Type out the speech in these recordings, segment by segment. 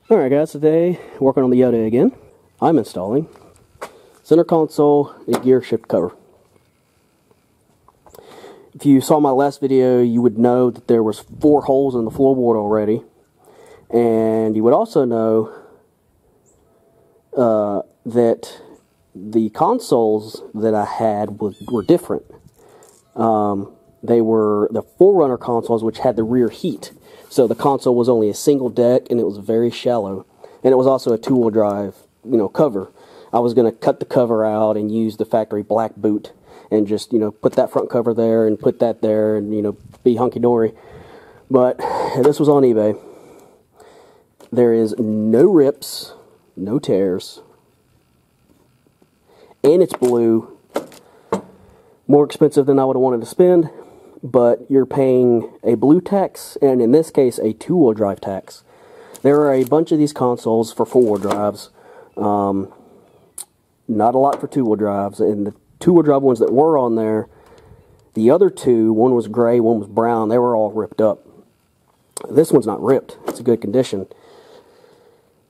Alright guys, today working on the Yoda again. I'm installing center console and gear shift cover. If you saw my last video, you would know that there was 4 holes in the floorboard already. And you would also know that the consoles that I had were different. They were the 4Runner consoles, which had the rear heat. So the console was only a single deck, and it was very shallow. And it was also a 2-wheel drive, cover. I was going to cut the cover out and use the factory black boot and just, put that front cover there and put that there and, be hunky-dory. But this was on eBay. There is no rips, no tears, and it's blue. More expensive than I would have wanted to spend, but you're paying a blue tax, and in this case, a 2-wheel drive tax. There are a bunch of these consoles for 4-wheel drives. Not a lot for 2-wheel drives, and the 2-wheel drive ones that were on there, the other 2, one was gray, one was brown, they were all ripped up. This one's not ripped. It's in good condition.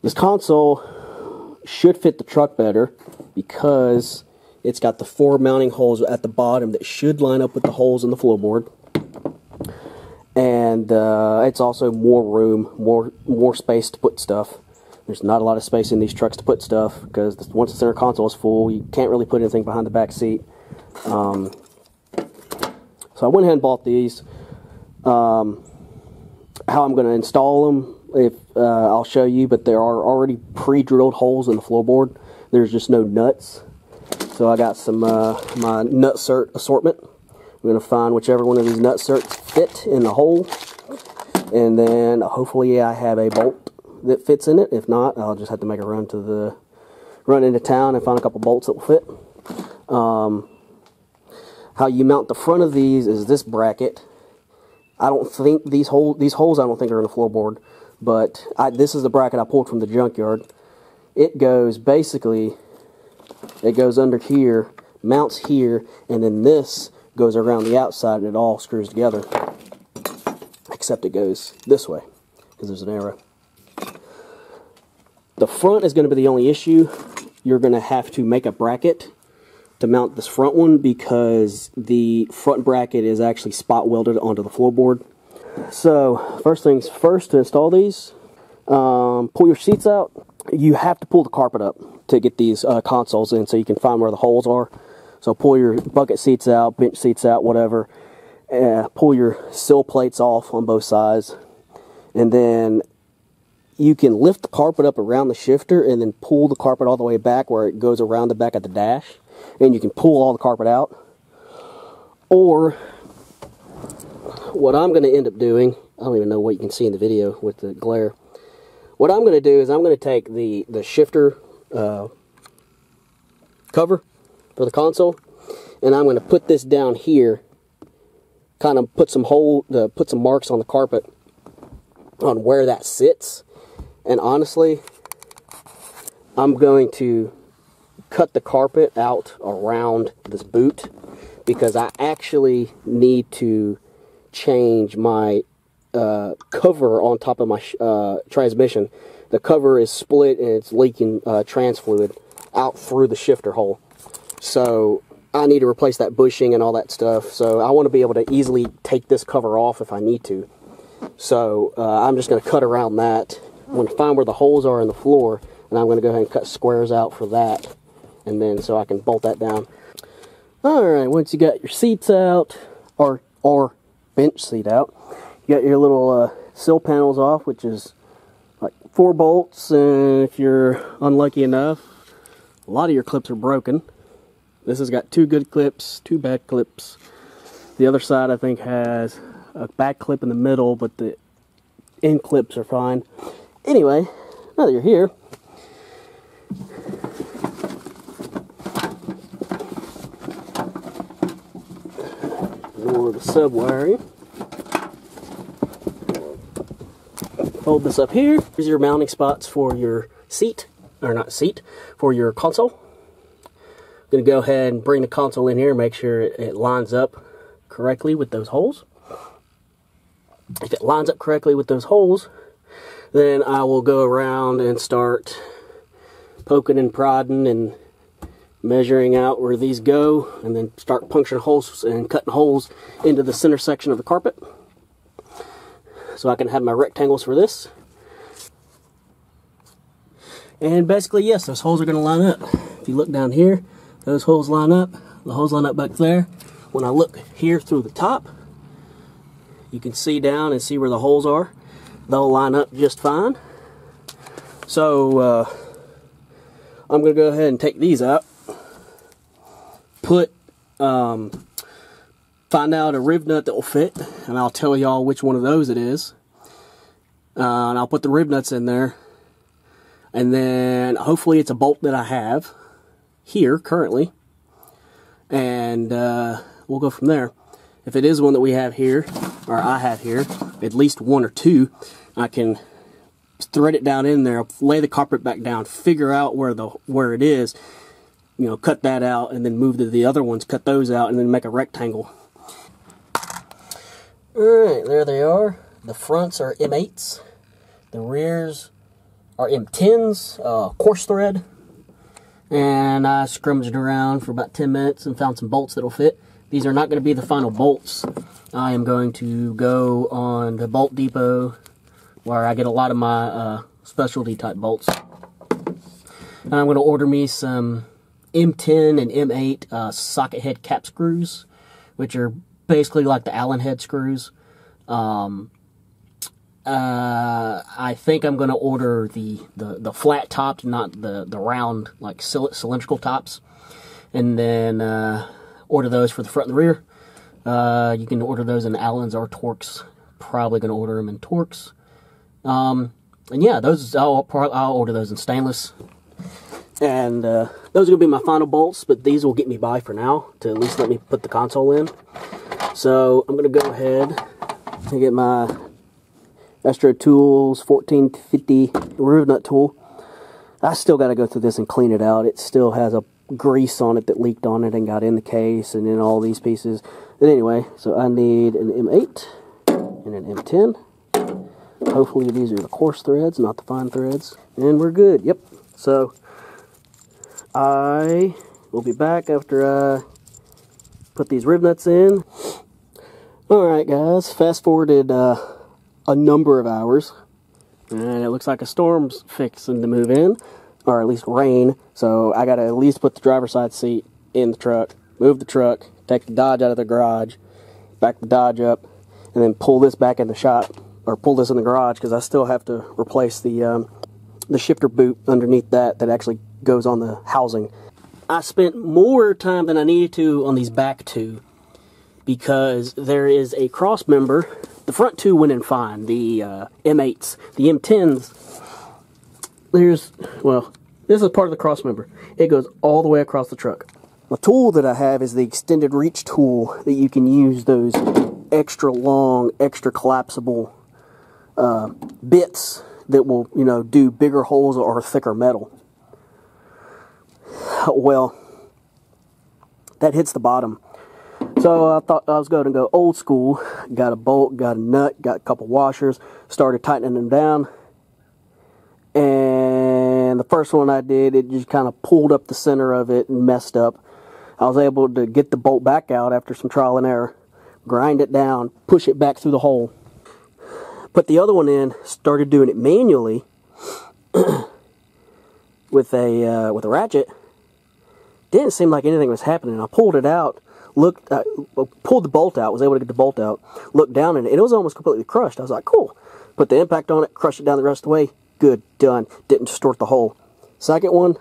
This console should fit the truck better because it's got the 4 mounting holes at the bottom that should line up with the holes in the floorboard. And it's also more room, more space to put stuff. There's not a lot of space in these trucks to put stuff because once the center console is full, you can't really put anything behind the back seat. So I went ahead and bought these. How I'm going to install them, I'll show you, but there are already pre-drilled holes in the floorboard. There's just no nuts. So I got some my nut cert assortment. I'm going to find whichever one of these nut certs fit in the hole, and then hopefully I have a bolt that fits in it. If not, I'll just have to make a run into town and find a couple bolts that will fit. How you mount the front of these is this bracket. I don't think these holes I don't think are in the floorboard, but this is the bracket I pulled from the junkyard. It goes basically, it goes under here, mounts here, and then this goes around the outside and it all screws together. Except it goes this way, because there's an arrow. The front is going to be the only issue. You're going to have to make a bracket to mount this front one because the front bracket is actually spot welded onto the floorboard. So, first things first, to install these, pull your seats out. You have to pull the carpet up to get these consoles in so you can find where the holes are. So pull your bucket seats out, bench seats out, whatever. Pull your sill plates off on both sides. And then you can lift the carpet up around the shifter and then pull the carpet all the way back where it goes around the back of the dash. And you can pull all the carpet out. Or, what I'm going to end up doing, I don't even know what you can see in the video with the glare. What I'm going to do is I'm going to take the shifter cover for the console, and I'm going to put this down here, kind of put some marks on the carpet on where that sits. And honestly, I'm going to cut the carpet out around this boot because I actually need to change my cover on top of my transmission. The cover is split and it's leaking trans fluid out through the shifter hole. So I need to replace that bushing and all that stuff. So I want to be able to easily take this cover off if I need to. So I'm just going to cut around that. I'm going to find where the holes are in the floor, and I'm going to go ahead and cut squares out for that, and then so I can bolt that down. Alright, once you got your seats out, or bench seat out, you got your little sill panels off, which is like 4 bolts, and if you're unlucky enough, a lot of your clips are broken. This has got 2 good clips, 2 bad clips. The other side I think has a bad clip in the middle, but the end clips are fine. Anyway, now that you're here, ignore the sub-wiring. Fold this up here. Here's your mounting spots for your seat, or not seat, for your console. I'm going to go ahead and bring the console in here and make sure it lines up correctly with those holes. If it lines up correctly with those holes, Then I will go around and start poking and prodding and measuring out where these go, and then start puncturing holes and cutting holes into the center section of the carpet so I can have my rectangles for this. And basically, yes, those holes are going to line up. If you look down here, those holes line up. The holes line up back there. When I look here through the top, you can see down and see where the holes are. They'll line up just fine. So I'm going to go ahead and take these out. Find out a Rivnut that will fit, and I'll tell y'all which one of those it is. And I'll put the Rivnuts in there, and then hopefully it's a bolt that I have here currently, and we'll go from there. If it is one that we have here, or I have here, at least one or two, I can thread it down in there, lay the carpet back down, figure out where it is. You know, cut that out, and then move to the other ones, cut those out, and then make a rectangle. Alright, there they are. The fronts are M8s. The rears are M10s, coarse thread. And I scrummaged around for about 10 minutes and found some bolts that'll fit. These are not going to be the final bolts. I am going to go on the Bolt Depot, where I get a lot of my specialty type bolts. And I'm going to order me some M10 and M8 socket head cap screws, which are basically like the Allen head screws. I think I'm going to order the flat topped, not the round, like cylindrical tops, and then order those for the front and the rear. You can order those in Allens or Torx. Probably going to order them in Torx. And yeah, those I'll order those in stainless. And those are going to be my final bolts, but these will get me by for now, to at least let me put the console in. So I'm going to go ahead and get my Astro Tools 1450 Rivnut tool. I still got to go through this and clean it out. It still has a grease on it that leaked on it and got in the case and in all these pieces. But anyway, so I need an M8 and an M10. Hopefully these are the coarse threads, not the fine threads. And we're good. Yep. So I will be back after I put these Rivnuts in. Alright guys, fast forwarded a number of hours, and it looks like a storm's fixing to move in, or at least rain, so I gotta at least put the driver's side seat in the truck, move the truck, take the Dodge out of the garage, back the Dodge up, and then pull this back in the shop, or pull this in the garage, because I still have to replace the shifter boot underneath that actually goes on the housing. I spent more time than I needed to on these back two, because there is a cross member. The front two went in fine, the M8s. The M10s, this is part of the cross member. It goes all the way across the truck. The tool that I have is the extended reach tool that you can use those extra long, extra collapsible bits that will, you know, do bigger holes or thicker metal. Well, that hits the bottom. So I thought I was going to go old school. Got a bolt, got a nut, got a couple washers, started tightening them down. And the first one I did, it just kind of pulled up the center of it and messed up. I was able to get the bolt back out after some trial and error, grind it down, push it back through the hole. Put the other one in, started doing it manually with a ratchet. Didn't seem like anything was happening. I pulled it out. Pulled the bolt out, was able to get the bolt out, looked down in it, and it was almost completely crushed. I was like, cool. Put the impact on it, crushed it down the rest of the way. Good, done. Didn't distort the hole. Second one,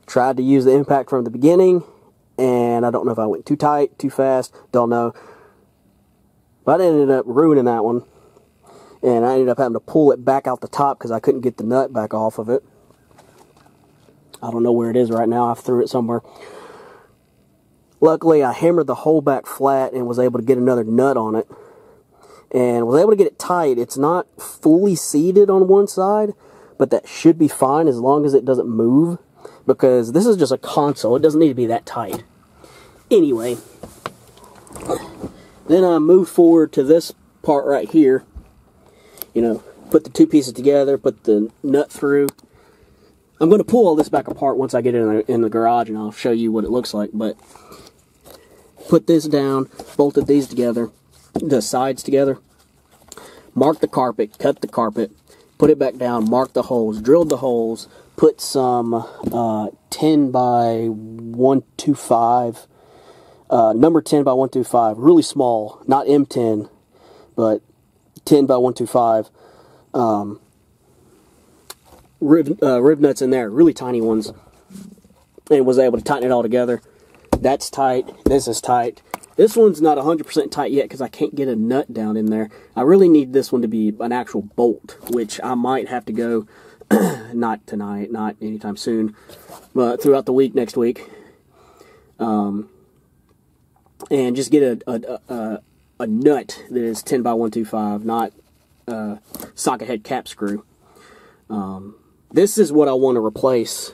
tried to use the impact from the beginning, and I don't know if I went too tight, too fast, don't know. But I ended up ruining that one, and I ended up having to pull it back out the top because I couldn't get the nut back off of it. I don't know where it is right now. I threw it somewhere. Luckily, I hammered the hole back flat and was able to get another nut on it. And was able to get it tight. It's not fully seated on one side, but that should be fine as long as it doesn't move. Because this is just a console. It doesn't need to be that tight. Anyway. Then I moved forward to this part right here. You know, put the two pieces together, put the nut through. I'm going to pull all this back apart once I get it in the garage, and I'll show you what it looks like. But put this down, bolted these together, the sides together, mark the carpet, cut the carpet, put it back down, mark the holes, drilled the holes, put some 10 by 125, number 10 by 125, really small, not M10, but 10 by 125, Rivnuts in there, really tiny ones, and was able to tighten it all together. That's tight, this is tight. This one's not 100% tight yet because I can't get a nut down in there. I really need this one to be an actual bolt, which I might have to go, not tonight, not anytime soon, but throughout the week, next week. And just get a nut that is 10 by 125, not socket head cap screw. This is what I want to replace.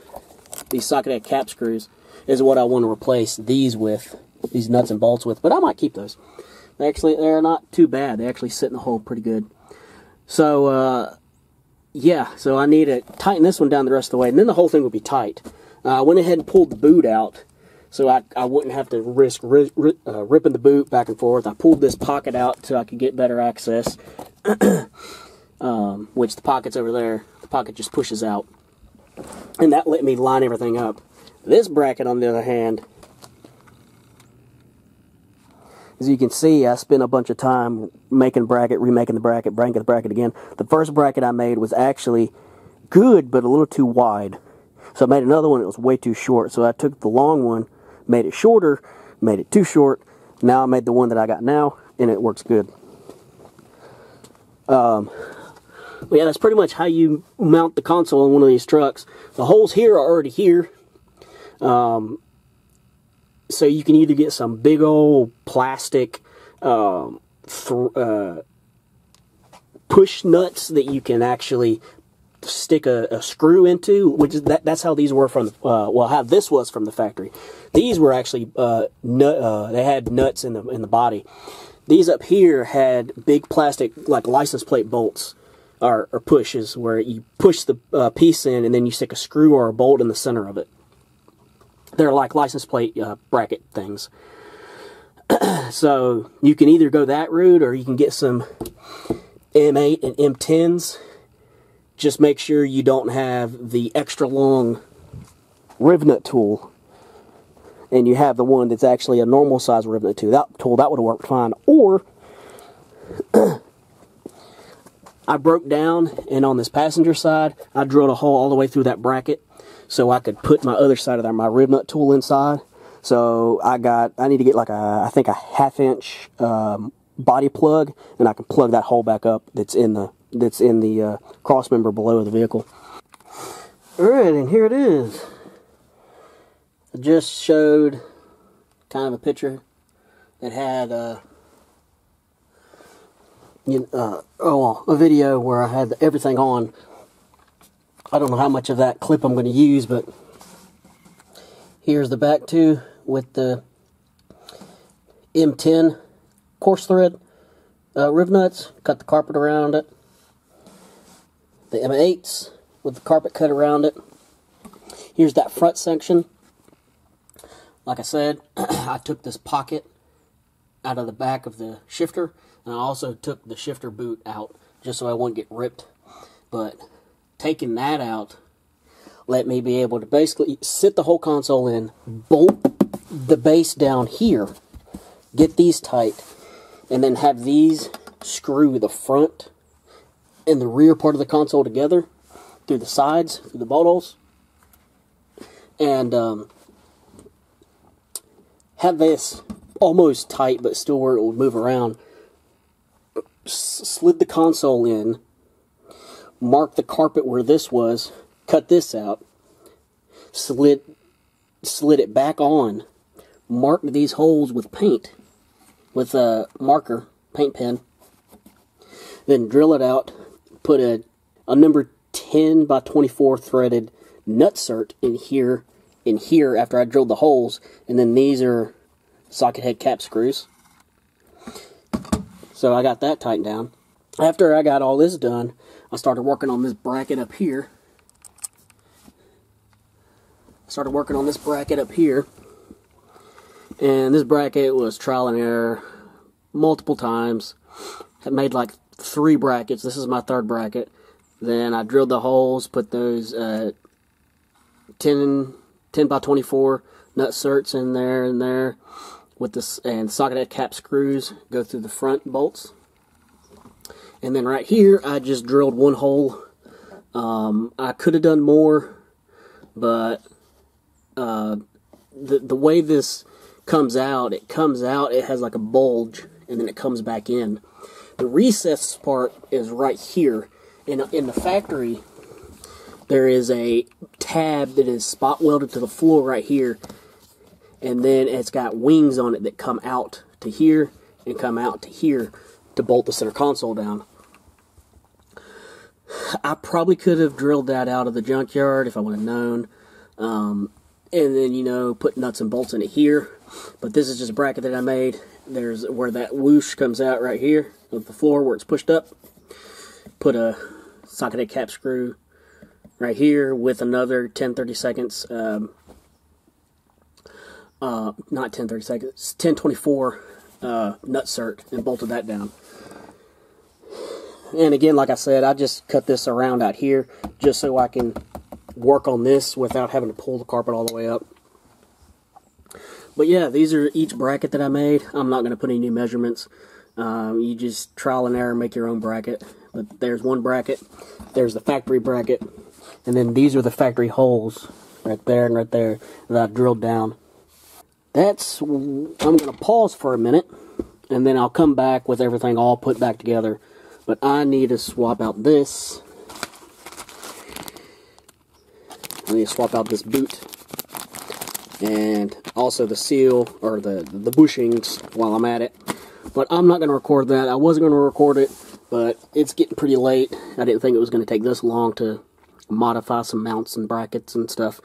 These socket head cap screws is what I want to replace these with, these nuts and bolts with, but I might keep those. They're not too bad. They actually sit in the hole pretty good. So, yeah, so I need to tighten this one down the rest of the way, and then the whole thing would be tight. I went ahead and pulled the boot out, so I wouldn't have to risk ripping the boot back and forth. I pulled this pocket out so I could get better access, which the pocket's over there. The pocket just pushes out, and that let me line everything up. This bracket, on the other hand, as you can see, I spent a bunch of time making a bracket, remaking the bracket, breaking the bracket again. The first bracket I made was actually good, but a little too wide. So I made another one that was way too short. So I took the long one, made it shorter, made it too short. Now I made the one that I got now, and it works good. But yeah, that's pretty much how you mount the console on one of these trucks. The holes here are already here. So you can either get some big old plastic push nuts that you can actually stick a screw into, which is that's how these were from well, how this was from the factory. These were actually they had nuts in the body. These up here had big plastic like license plate bolts or pushes where you push the piece in and then you stick a screw or a bolt in the center of it. They're like license plate bracket things. So you can either go that route or you can get some M8 and M10s. Just make sure you don't have the extra long Rivnut tool, and you have the one that's actually a normal size Rivnut tool. That would have worked fine. Or I broke down, and on this passenger side, I drilled a hole all the way through that bracket so I could put my other side of that, my Rivnut tool inside. So I need to get like I think a 1/2 inch body plug, and I can plug that hole back up that's in the cross member below the vehicle. Alright, and here it is. I just showed kind of a picture that had a video where I had everything on. I don't know how much of that clip I'm going to use, but here's the back two with the M10 coarse thread Rivnuts. Cut the carpet around it. The M8s with the carpet cut around it. Here's that front section. Like I said, I took this pocket out of the back of the shifter, and I also took the shifter boot out just so I wouldn't get ripped. But taking that out let me be able to basically sit the whole console in, bolt the base down here, get these tight, and then have these screw the front and the rear part of the console together through the sides, through the bolt holes, and have this almost tight but still where it will move around. Slid the console in, mark the carpet where this was, cut this out, slid it back on, marked these holes with paint, with a marker, paint pen, then drill it out, put a number 10 by 24 threaded nutsert in here after I drilled the holes, and then these are socket head cap screws. So I got that tightened down. After I got all this done, I started working on this bracket up here. And this bracket was trial and error multiple times. I made like 3 brackets. This is my 3rd bracket. Then I drilled the holes, put those 10 by 24 nut certs in there with this, and socket cap screws go through the front bolts. And then right here, I just drilled 1 hole. I could have done more, but the way this comes out, it has like a bulge, and then it comes back in. The recess part is right here. In the factory, there is a tab that is spot welded to the floor right here, and then it's got wings on it that come out to here and come out to here to bolt the center console down. I probably could have drilled that out of the junkyard if I would have known, and then, you know, put nuts and bolts in it here. But this is just a bracket that I made. There's where that whoosh comes out right here of the floor where it's pushed up. Put a socketed cap screw right here with another 10/32, not 10/32, 10/24 nut cert, and bolted that down. And again, like I said, I just cut this around out here just so I can work on this without having to pull the carpet all the way up. But yeah, these are each bracket that I made. I'm not going to put any new measurements. You just trial and error, make your own bracket. But there's one bracket, there's the factory bracket, and then these are the factory holes right there and right there that I've drilled down. I'm going to pause for a minute, and then I'll come back with everything all put back together. But I need to swap out this. I need to swap out this boot, and also the seal, or the bushings while I'm at it. But I'm not going to record that. I wasn't going to record it, but it's getting pretty late. I didn't think it was going to take this long to modify some mounts and brackets and stuff.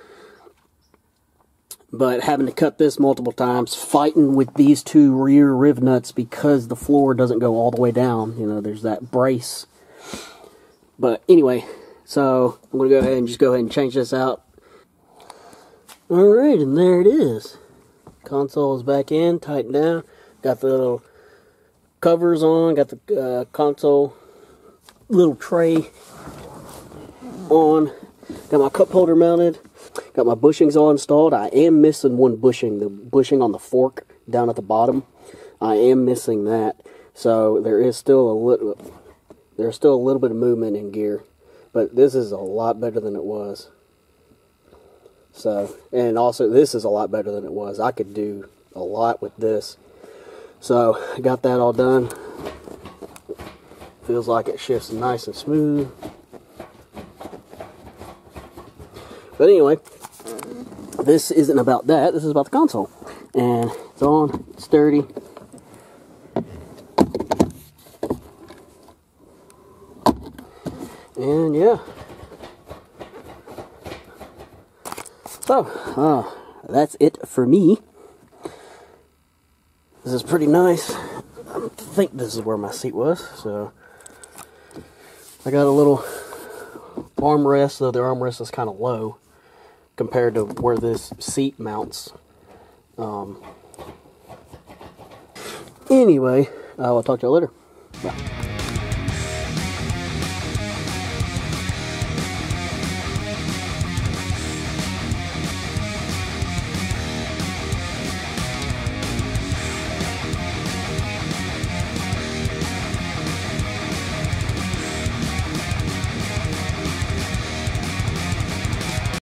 But having to cut this multiple times, fighting with these 2 rear Rivnuts because the floor doesn't go all the way down. You know, there's that brace. But anyway, so I'm going to go ahead and change this out. Alright, and there it is. Console is back in, tightened down. Got the little covers on, got the console little tray on. Got my cup holder mounted. Got my bushings all installed. I am missing one bushing, the bushing on the fork down at the bottom. I am missing that. So there's still a little bit of movement in gear. But this is a lot better than it was. So, and also this is a lot better than it was. I could do a lot with this. So, I got that all done. Feels like it shifts nice and smooth. But anyway, this isn't about that. This is about the console. And it's on, it's sturdy. And yeah. So, that's it for me. This is pretty nice. I think this is where my seat was. So, I got a little armrest, though the armrest is kind of low compared to where this seat mounts. Anyway, I will talk to you later. Bye.